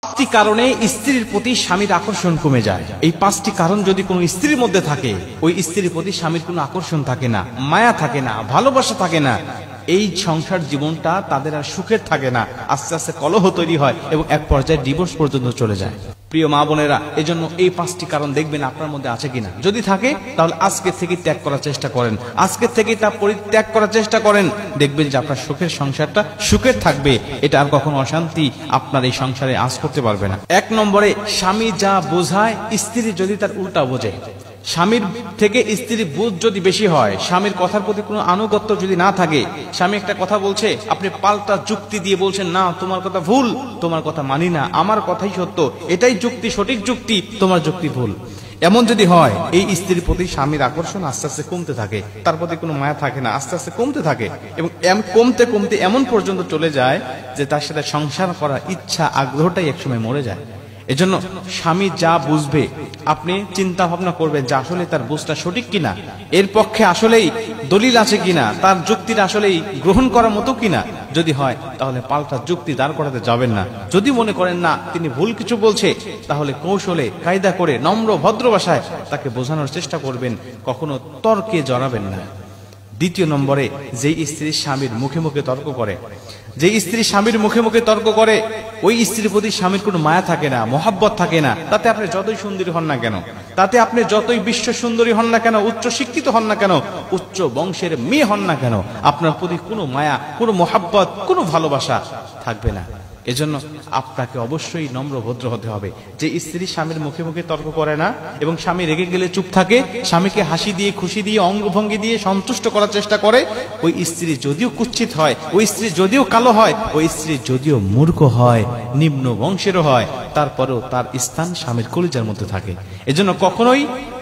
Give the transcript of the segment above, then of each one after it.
পাঁচটি কারণে স্ত্রীর প্রতি স্বামীর আকর্ষণ কমে যায়। এই পাঁচটি কারণ যদি কোনো স্ত্রীর মধ্যে থাকে, ওই স্ত্রীর প্রতি স্বামীর কোনো আকর্ষণ থাকে না, মায়া থাকে না, ভালোবাসা থাকে না, এই সংসার জীবনটা তাদের আর সুখের থাকে না, আস্তে আস্তে কলহ তৈরি হয় এবং এক পর্যায়ে ডিভোর্স পর্যন্ত চলে যায়। প্রিয় মা বোনেরা, এজন্য এই পাঁচটি কারণ দেখবেন আপনার মধ্যে আছে কিনা। যদি থাকে তাহলে আজকে থেকে ত্যাগ করার চেষ্টা করেন, আজকে থেকে তা পরিত্যাগ করার চেষ্টা করেন। দেখবেন যে আপনার সুখের সংসারটা সুখের থাকবে, এটা আর কখনো অশান্তি আপনার এই সংসারে আজ করতে পারবে না। এক নম্বরে, স্বামী যা বোঝায় স্ত্রী যদি তার উল্টা বোঝে। স্বামীর থেকে স্ত্রীর বুঝ যদি বেশি হয়, স্বামীর কথার প্রতি কোনো আনুগত্য যদি না থাকে, স্বামী একটা কথা বলছে আপনি পাল্টা যুক্তি দিয়ে বলছেন না তোমার কথা ভুল, তোমার কথা মানি না, আমার কথাই সত্য, এটাই যুক্তি, সঠিক যুক্তি, তোমার যুক্তি ভুল, এমন যদি হয়, এই স্ত্রীর প্রতি স্বামীর আকর্ষণ আস্তে আস্তে কমতে থাকে, তার প্রতি কোনো মায়া থাকে না, আস্তে আস্তে কমতে থাকে এবং কমতে কমতে এমন পর্যন্ত চলে যায় যে তার সাথে সংসার করার ইচ্ছা আগ্রহটাই একসময় মরে যায়। এজন্য স্বামী যা বুঝবে আপনি চিন্তা ভাবনা করবেন যে আসলে তার বুঝটা সঠিক কিনা, এর পক্ষে আসলেই দলিল আছে কিনা, তার যুক্তিটা আসলেই গ্রহণ করার মতো কিনা। যদি হয় তাহলে পাল্টা যুক্তি দাঁড় করাতে যাবেন না। যদি মনে করেন না তিনি ভুল কিছু বলছে, তাহলে কৌশলে কায়দা করে নম্র ভদ্র ভাষায় তাকে বোঝানোর চেষ্টা করবেন, কখনো তর্কে জড়াবেন না। দ্বিতীয় নম্বরে, যেই স্ত্রী স্বামীর মুখে মুখে তর্ক করে, যে স্ত্রী স্বামীর মুখে মুখে তর্ক করে, ওই স্ত্রীর প্রতি স্বামীর কোনো মায়া থাকে না, মহাব্বত থাকে না। তাতে আপনি যতই সুন্দরী হন না কেন, তাতে আপনি যতই বিশ্ব সুন্দরী হন না কেন, উচ্চ শিক্ষিত হন না কেন, উচ্চ বংশের মেয়ে হন না কেন, আপনার প্রতি কোনো মায়া, কোনো মহাব্বত, কোনো ভালোবাসা থাকবে না। এজন্য আপনাকে অবশ্যই নম্র ভদ্র হতে হবে। যে স্ত্রী স্বামীর মুখে মুখে তর্ক করে না এবং স্বামী রেগে গেলে চুপ থাকে, স্বামীকে হাসি দিয়ে, খুশি দিয়ে, অঙ্গভঙ্গি দিয়ে সন্তুষ্ট করার চেষ্টা করে, ওই স্ত্রী যদিও কুৎসিত হয়, ওই স্ত্রী যদিও কালো হয়, ওই স্ত্রী যদিও মূর্খ হয়, নিম্ন বংশেরও হয়, তারপরেও তার স্থান স্বামীর কলিজার মধ্যে থাকে। এজন্য কখনোই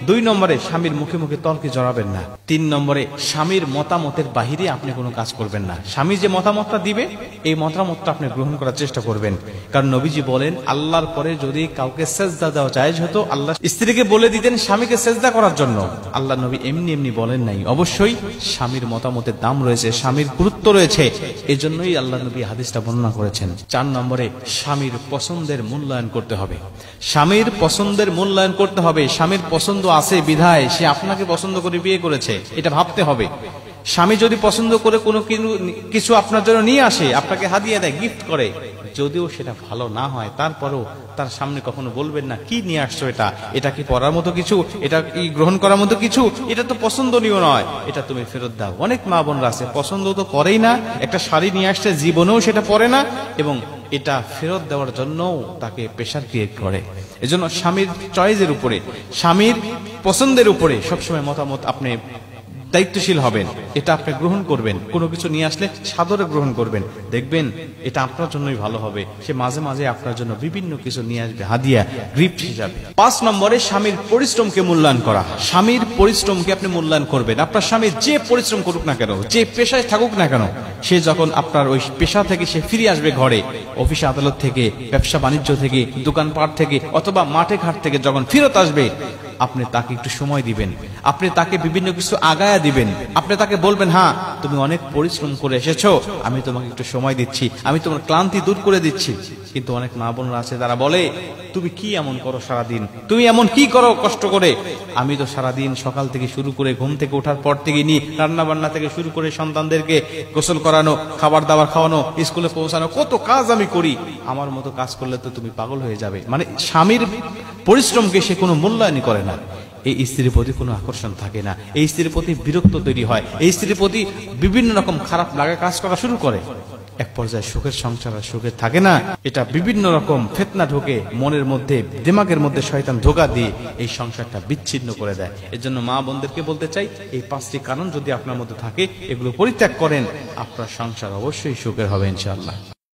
দুই নম্বরে স্বামীর মুখে মুখে তর্কে জড়াবেন না। তিন নম্বরে, স্বামীর মতামতের বাহিরে আপনি কোনো কাজ করবেন না। স্বামী যে মতামতটা দিবে, এই মতামতটা আপনি গ্রহণ করার চেষ্টা করবেন। কারণ নবীজি বলেন, আল্লাহর পরে যদি কাউকে সেজদা দেওয়া জায়েজ হতো, আল্লাহ স্ত্রীকে বলে দিতেন স্বামীকে সেজদা করার জন্য। আল্লাহ নবী এমনি এমনি বলেন নাই। অবশ্যই স্বামীর মতামতের দাম রয়েছে, স্বামীর গুরুত্ব রয়েছে, এজন্যই আল্লাহ নবী হাদিসটা বর্ণনা করেছেন। 4 নম্বরে, স্বামীর পছন্দের মূল্যায়ন করতে হবে। স্বামীর পছন্দের মূল্যায়ন করতে হবে। স্বামীর পছন্দ আছে বিধায় সে আপনাকে পছন্দ করে বিয়ে করেছে, এটা ভাবতে হবে। স্বামী যদি পছন্দ করে কোনো কিছু আপনার জন্য নিয়ে আসে, আপনাকে হাদিয়া দেয়, গিফট করে, যদিও সেটা ভালো না হয়, তারপরেও তার সামনে কখনো বলবেন না কি নিয়ে আসছো, এটা কি পড়ার মতো কিছু, এটা কি গ্রহণ করার মতো কিছু, এটা তো পছন্দনীয় নয়, এটা তুমি ফেরত দাও। অনেক মা বোনরা আছে পছন্দ তো করেই না, একটা শাড়ি নিয়ে আসছে জীবনেও সেটা পরে না এবং এটা ফেরত দেওয়ার জন্য তাকে প্রেশার ক্রিয়েট করে। এজন্য স্বামীর চয়েসের উপরে, স্বামীর পছন্দের উপরে সবসময় মতামত আপনি দায়িত্বশীল হবেন, এটা আপনি গ্রহণ করবেন। কোনো কিছু নিয়ে আসলে সাদরে গ্রহণ করবেন, দেখবেন এটা আপনার জন্যই ভালো হবে। সে মাঝে মাঝে আপনার জন্য বিভিন্ন কিছু নিয়ে আসবে হাদিয়া, গিফট হিসাবে। 5 নম্বরে, স্বামীর পরিশ্রমকে মূল্যায়ন করা। স্বামীর পরিশ্রমকে আপনি মূল্যায়ন করবেন। আপনার স্বামী যে পরিশ্রম করুক না কেন, যে পেশায় থাকুক না কেন, সে যখন আপনার ওই পেশা থেকে সে ফিরে আসবে ঘরে, অফিস আদালত থেকে, ব্যবসা বাণিজ্য থেকে, দোকানপাট থেকে অথবা মাঠে ঘাট থেকে যখন ফেরত আসবে, আপনি তাকে একটু সময় দিবেন, আপনি তাকে বিভিন্ন কিছু আগায়া দিবেন, আপনি তাকে বলবেন হ্যাঁ তুমি অনেক পরিশ্রম করে এসেছো, আমি তোমাকে একটু সময় দিচ্ছি, আমি তোমার ক্লান্তি দূর করে দিচ্ছি। কিন্তু অনেক মা বোনরা আছে তারা বলে তুমি কি এমন করো সারাদিন, তুমি এমন কি করো কষ্ট করে, আমি তো সারাদিন সকাল থেকে শুরু করে ঘুম থেকে ওঠার পর থেকে নিয়ে রান্না বান্না থেকে শুরু করে সন্তানদেরকে গোসল করানো, খাবার দাবার খাওয়ানো, স্কুলে পৌঁছানো, কত কাজ আমি করি, আমার মতো কাজ করলে তো তুমি পাগল হয়ে যাবে। মানে স্বামীর পরিশ্রমকে সে কোনো মূল্যায়ন করে না। এই স্ত্রীর প্রতি কোনো আকর্ষণ থাকে না, এই স্ত্রীর প্রতি বিরক্ত তৈরি হয়, এই স্ত্রীর প্রতি বিভিন্ন রকম খারাপ লাগা কাজ করা শুরু করে। এক পর্যায়ে সুখের সংসার আর সুখের থাকে না। এটা বিভিন্ন রকম ফিতনা ঢোকে মনের মধ্যে, দিমাগের মধ্যে শয়তান ধোঁকা দিয়ে এই সংসারটা বিচ্ছিন্ন করে দেয়। এর জন্য মা বোনদেরকে বলতে চাই, এই 5টি কারণ যদি আপনার মধ্যে থাকে, এগুলো পরিত্যাগ করেন, আপনার সংসার অবশ্যই সুখের হবে ইনশাআল্লাহ।